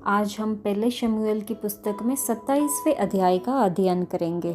आज हम पहले शमूएल की पुस्तक में 27वें अध्याय का अध्ययन करेंगे।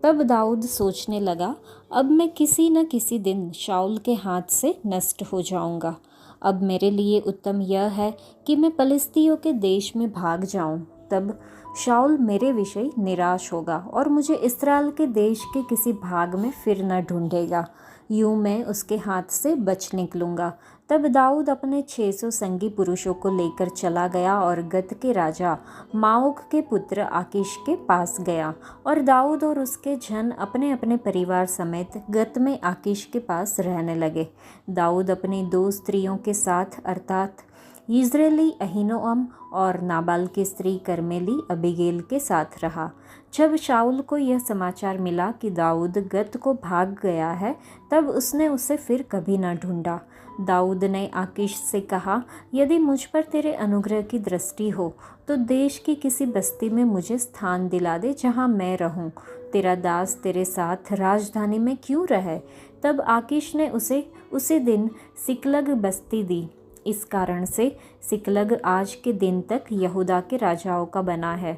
तब दाऊद सोचने लगा, अब मैं किसी न किसी दिन शाऊल के हाथ से नष्ट हो जाऊंगा। अब मेरे लिए उत्तम यह है कि मैं पलिश्तियों के देश में भाग जाऊं। तब शाऊल मेरे विषय निराश होगा और मुझे इस्राएल के देश के किसी भाग में फिर न ढूंढेगा। यूं मैं उसके हाथ से बच निकलूंगा। तब दाऊद अपने 600 संगी पुरुषों को लेकर चला गया और गत के राजा माओक के पुत्र आकीश के पास गया। और दाऊद और उसके जन अपने अपने परिवार समेत गत में आकीश के पास रहने लगे। दाऊद अपनी 2 स्त्रियों के साथ अर्थात यिज्रेली अहीनोअम और नाबाल की स्त्री कर्मेली अबीगेल के साथ रहा। जब शाऊल को यह समाचार मिला कि दाऊद गत को भाग गया है, तब उसने उसे फिर कभी न ढूंढा। दाऊद ने आकीश से कहा, यदि मुझ पर तेरे अनुग्रह की दृष्टि हो तो देश की किसी बस्ती में मुझे स्थान दिला दे जहाँ मैं रहूँ। तेरा दास तेरे साथ राजधानी में क्यों रहे। तब आकीश ने उसे दिन सिकलग बस्ती दी। इस कारण से सिकलग आज के दिन तक यहूदा के राजाओं का बना है।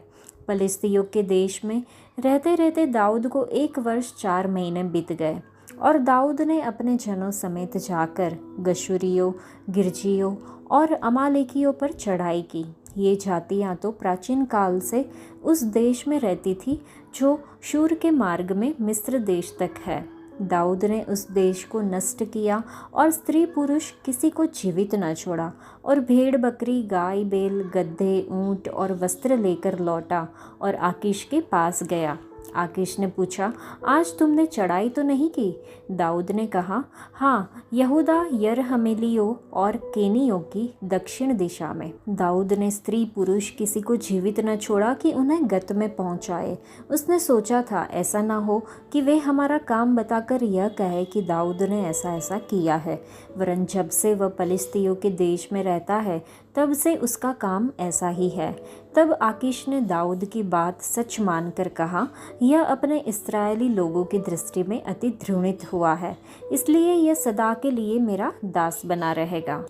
पलिश्तियों के देश में रहते रहते दाऊद को 1 वर्ष 4 महीने बीत गए और दाऊद ने अपने जनों समेत जाकर गशूरियों, गिरजियों और अमालेकियों पर चढ़ाई की। ये जातियाँ तो प्राचीन काल से उस देश में रहती थी जो शूर के मार्ग में मिस्र देश तक है। दाऊद ने उस देश को नष्ट किया और स्त्री पुरुष किसी को जीवित न छोड़ा और भेड़ बकरी, गाय बैल, गड्ढे, ऊंट और वस्त्र लेकर लौटा और आकीश के पास गया। आकीश ने पूछा, आज तुमने चढ़ाई तो नहीं की। दाऊद ने कहा, हाँ, यहूदा यरहमेलियों और केनियों की दक्षिण दिशा में। दाऊद ने स्त्री पुरुष किसी को जीवित न छोड़ा कि उन्हें गत में पहुंचाए। उसने सोचा था ऐसा ना हो कि वे हमारा काम बताकर यह कहे कि दाऊद ने ऐसा ऐसा किया है। वरन जब से वह पलिश्तियों के देश में रहता है तब से उसका काम ऐसा ही है। तब आकीश ने दाऊद की बात सच मानकर कहा, यह अपने इस्राएली लोगों की दृष्टि में अति घृणित हुआ है, इसलिए यह सदा के लिए मेरा दास बना रहेगा।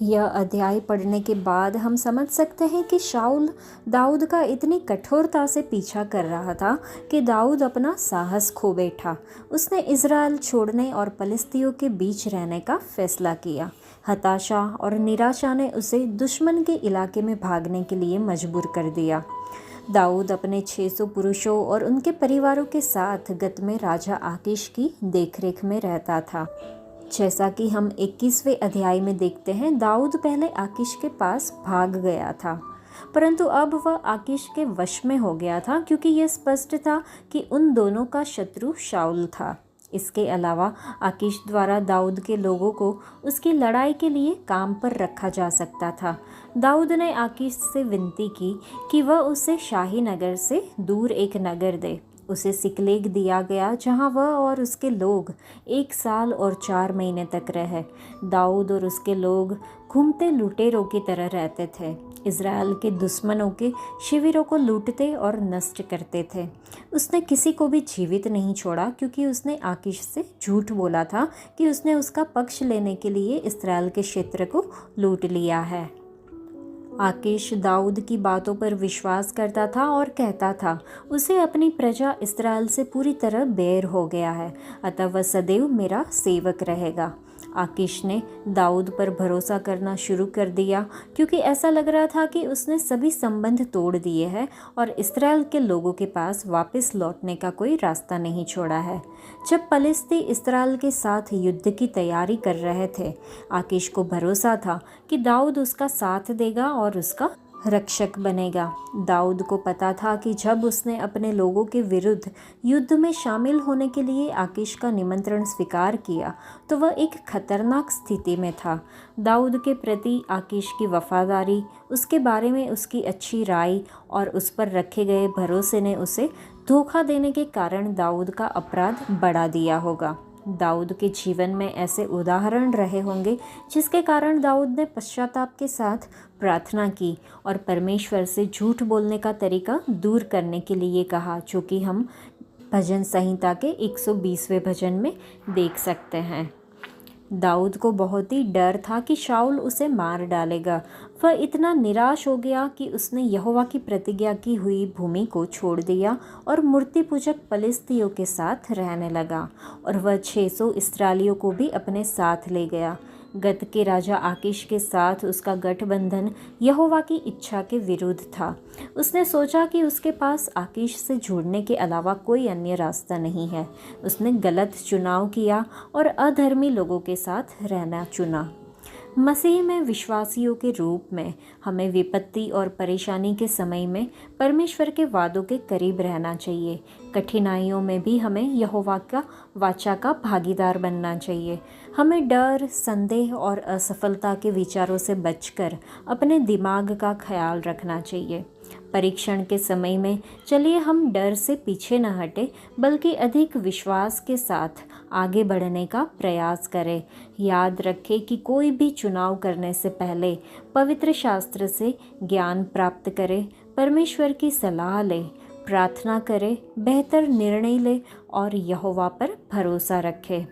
यह अध्याय पढ़ने के बाद हम समझ सकते हैं कि शाऊल दाऊद का इतनी कठोरता से पीछा कर रहा था कि दाऊद अपना साहस खो बैठा। उसने इज़राइल छोड़ने और पलिश्तियों के बीच रहने का फैसला किया। हताशा और निराशा ने उसे दुश्मन के इलाके में भागने के लिए मजबूर कर दिया। दाऊद अपने 600 पुरुषों और उनके परिवारों के साथ गत में राजा आकीश की देखरेख में रहता था। जैसा कि हम 21वें अध्याय में देखते हैं, दाऊद पहले आकीश के पास भाग गया था, परंतु अब वह आकीश के वश में हो गया था, क्योंकि यह स्पष्ट था कि उन दोनों का शत्रु शाऊल था। इसके अलावा आकीश द्वारा दाऊद के लोगों को उसकी लड़ाई के लिए काम पर रखा जा सकता था। दाऊद ने आकीश से विनती की कि वह उसे शाही नगर से दूर एक नगर दे। उसे सिकलेग दिया गया जहां वह और उसके लोग 1 साल और 4 महीने तक रहे। दाऊद और उसके लोग घूमते लुटेरों की तरह रहते थे। इज़राइल के दुश्मनों के शिविरों को लूटते और नष्ट करते थे। उसने किसी को भी जीवित नहीं छोड़ा, क्योंकि उसने आकीश से झूठ बोला था कि उसने उसका पक्ष लेने के लिए इज़राइल के क्षेत्र को लूट लिया है। आकीश दाऊद की बातों पर विश्वास करता था और कहता था, उसे अपनी प्रजा इस्राएल से पूरी तरह बैर हो गया है, अतः वह सदैव मेरा सेवक रहेगा। आकीश ने दाऊद पर भरोसा करना शुरू कर दिया, क्योंकि ऐसा लग रहा था कि उसने सभी संबंध तोड़ दिए हैं और इस्राएल के लोगों के पास वापस लौटने का कोई रास्ता नहीं छोड़ा है। जब पलिश्ती इस्राएल के साथ युद्ध की तैयारी कर रहे थे, आकीश को भरोसा था कि दाऊद उसका साथ देगा और उसका रक्षक बनेगा। दाऊद को पता था कि जब उसने अपने लोगों के विरुद्ध युद्ध में शामिल होने के लिए आकीश का निमंत्रण स्वीकार किया तो वह एक खतरनाक स्थिति में था। दाऊद के प्रति आकीश की वफादारी, उसके बारे में उसकी अच्छी राय और उस पर रखे गए भरोसे ने उसे धोखा देने के कारण दाऊद का अपराध बढ़ा दिया होगा। दाऊद के जीवन में ऐसे उदाहरण रहे होंगे जिसके कारण दाऊद ने पश्चाताप के साथ प्रार्थना की और परमेश्वर से झूठ बोलने का तरीका दूर करने के लिए कहा, जो कि हम भजन संहिता के 120वें भजन में देख सकते हैं। दाऊद को बहुत ही डर था कि शाऊल उसे मार डालेगा। वह इतना निराश हो गया कि उसने यहोवा की प्रतिज्ञा की हुई भूमि को छोड़ दिया और मूर्ति पूजक पलिस्तियों के साथ रहने लगा, और वह 600 इस्राएलियों को भी अपने साथ ले गया। गत के राजा आकीश के साथ उसका गठबंधन यहोवा की इच्छा के विरुद्ध था। उसने सोचा कि उसके पास आकीश से जुड़ने के अलावा कोई अन्य रास्ता नहीं है। उसने गलत चुनाव किया और अधर्मी लोगों के साथ रहना चुना। मसीह में विश्वासियों के रूप में हमें विपत्ति और परेशानी के समय में परमेश्वर के वादों के करीब रहना चाहिए। कठिनाइयों में भी हमें यहोवा का वाचा का भागीदार बनना चाहिए। हमें डर, संदेह और असफलता के विचारों से बचकर अपने दिमाग का ख्याल रखना चाहिए। परीक्षण के समय में चलिए हम डर से पीछे न हटें, बल्कि अधिक विश्वास के साथ आगे बढ़ने का प्रयास करें। याद रखें कि कोई भी चुनाव करने से पहले पवित्र शास्त्र से ज्ञान प्राप्त करें, परमेश्वर की सलाह लें, प्रार्थना करें, बेहतर निर्णय लें और यहोवा पर भरोसा रखें।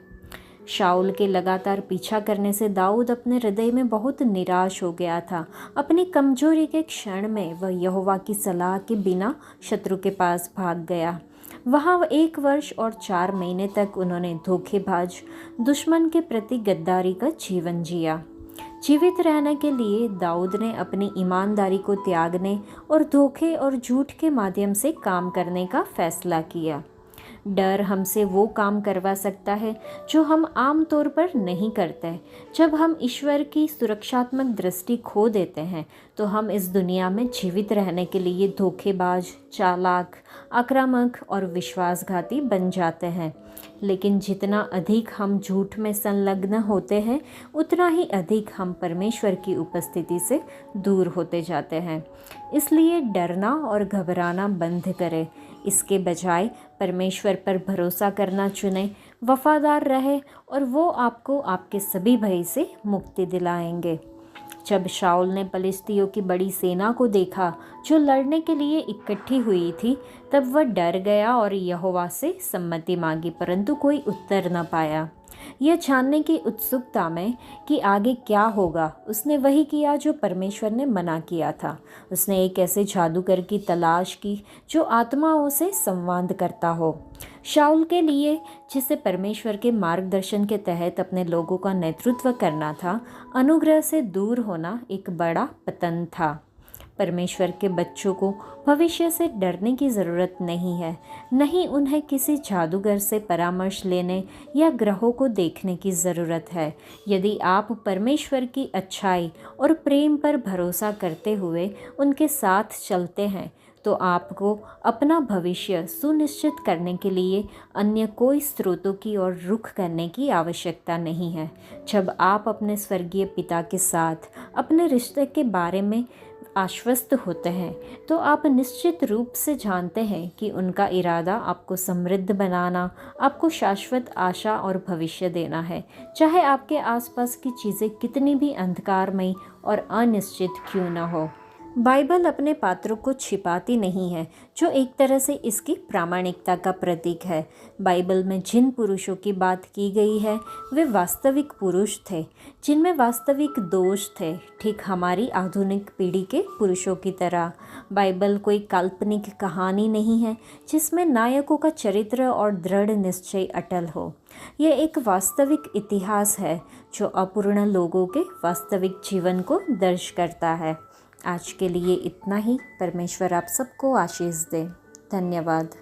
शाऊल के लगातार पीछा करने से दाऊद अपने हृदय में बहुत निराश हो गया था। अपनी कमजोरी के क्षण में वह यहोवा की सलाह के बिना शत्रु के पास भाग गया। वहाँ 1 वर्ष और 4 महीने तक उन्होंने धोखेबाज दुश्मन के प्रति गद्दारी का जीवन जिया। जीवित रहने के लिए दाऊद ने अपनी ईमानदारी को त्यागने और धोखे और झूठ के माध्यम से काम करने का फैसला किया। डर हमसे वो काम करवा सकता है जो हम आम तौर पर नहीं करते। जब हम ईश्वर की सुरक्षात्मक दृष्टि खो देते हैं तो हम इस दुनिया में जीवित रहने के लिए धोखेबाज, चालाक, आक्रामक और विश्वासघाती बन जाते हैं। लेकिन जितना अधिक हम झूठ में संलग्न होते हैं, उतना ही अधिक हम परमेश्वर की उपस्थिति से दूर होते जाते हैं। इसलिए डरना और घबराना बंद करें। इसके बजाय परमेश्वर पर भरोसा करना चुनें, वफादार रहे और वो आपको आपके सभी भय से मुक्ति दिलाएंगे। जब शाऊल ने पलिस्तियों की बड़ी सेना को देखा जो लड़ने के लिए इकट्ठी हुई थी, तब वह डर गया और यहोवा से सम्मति मांगी, परंतु कोई उत्तर न पाया। यह जानने की उत्सुकता में कि आगे क्या होगा, उसने वही किया जो परमेश्वर ने मना किया था। उसने एक ऐसे जादूगर की तलाश की जो आत्माओं से संवाद करता हो। शाऊल के लिए, जिसे परमेश्वर के मार्गदर्शन के तहत अपने लोगों का नेतृत्व करना था, अनुग्रह से दूर होना एक बड़ा पतन था। परमेश्वर के बच्चों को भविष्य से डरने की ज़रूरत नहीं है, नहीं उन्हें किसी जादूगर से परामर्श लेने या ग्रहों को देखने की ज़रूरत है। यदि आप परमेश्वर की अच्छाई और प्रेम पर भरोसा करते हुए उनके साथ चलते हैं, तो आपको अपना भविष्य सुनिश्चित करने के लिए अन्य कोई स्रोतों की ओर रुख करने की आवश्यकता नहीं है। जब आप अपने स्वर्गीय पिता के साथ अपने रिश्ते के बारे में आश्वस्त होते हैं, तो आप निश्चित रूप से जानते हैं कि उनका इरादा आपको समृद्ध बनाना, आपको शाश्वत आशा और भविष्य देना है, चाहे आपके आसपास की चीज़ें कितनी भी अंधकारमयी और अनिश्चित क्यों न हो। बाइबल अपने पात्रों को छिपाती नहीं है, जो एक तरह से इसकी प्रामाणिकता का प्रतीक है। बाइबल में जिन पुरुषों की बात की गई है वे वास्तविक पुरुष थे, जिनमें वास्तविक दोष थे, ठीक हमारी आधुनिक पीढ़ी के पुरुषों की तरह। बाइबल कोई काल्पनिक कहानी नहीं है जिसमें नायकों का चरित्र और दृढ़ निश्चय अटल हो। यह एक वास्तविक इतिहास है जो अपूर्ण लोगों के वास्तविक जीवन को दर्ज करता है। आज के लिए इतना ही। परमेश्वर आप सबको आशीष दे। धन्यवाद।